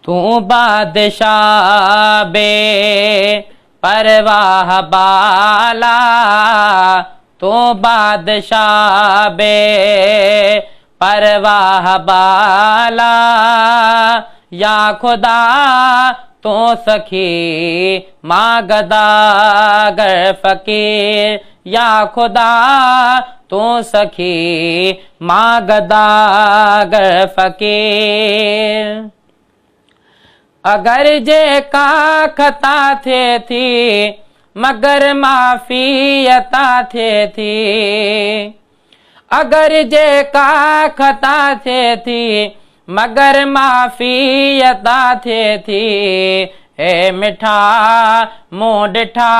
तू बादशाह बे परवाह बाला, तू बादशाह बे परवाह बाला, या खुदा तो सखी मागदा गर फकीर, या खुदा तो सखी मागदा गर फकीर। अगर जे का खता थे थी मगर माफी अता थे थी, अगर जे का खता थे थी मगर माफी अता थे थी, ए मिठा मुँह डिठा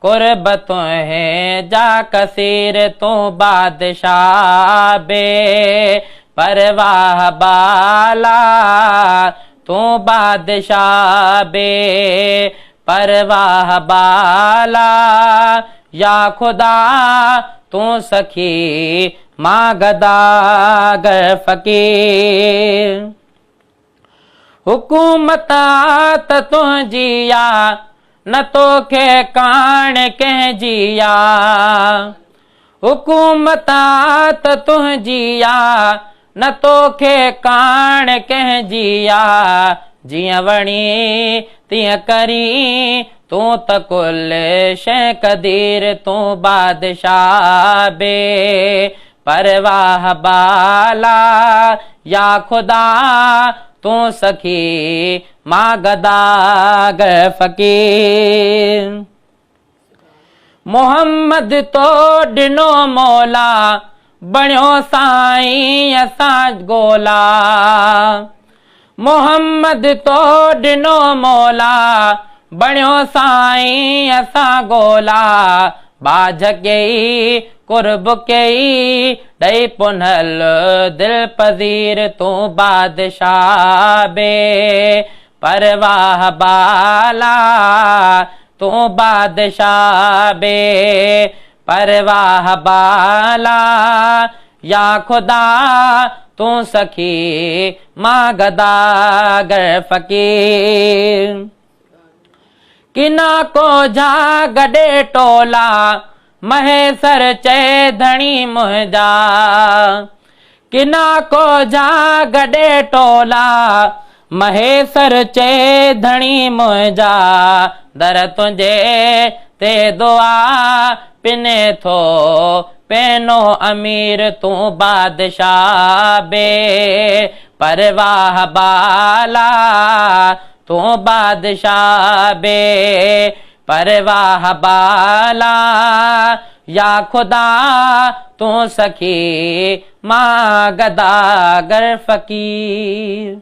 कुर्बतों है जा कसीर, तो बादशाह बे परवाह बाला, तू बादशाह बे परवाह बाला, या खुदा तू सखी मागदा गर फकीर। हुकूमतात तुझिया न तोखे कान कह जिया, हुकूमतात तुझिया न तोखे कान कह जिया, जिया वणी तिया करी तू त कुल शै कदीर, तू बादशाह बे परवाह बाला, या खुदा तू सखी मागदा गर फकीर। मोहम्मद तो डिनो मौला बणियो साईं असां गोला, मोहम्मद तो डिनो मौला बणियो साईं असां गोला, बाझ कई कुर्ब कई ॾई पुनल दिल पज़ीर, तू बादशाह बे परवाह बाला, तू बादशाह बे परवाह बाला, या खुदा तू सखी मागदा गर फकीर। किना को जा गडे टोला महेसर चे धणी मुंहिंजा, किना को जा गडे टोला महेसर चे धणी मुंहिंजा, दर तुंहिंजे ते दुआ पिने थो पेनो अमीर, तू बादशाह बे परवाह बाला, तू बादशाह बे परवाह बाला, या खुदा तू सखी मागदा गर फकीर।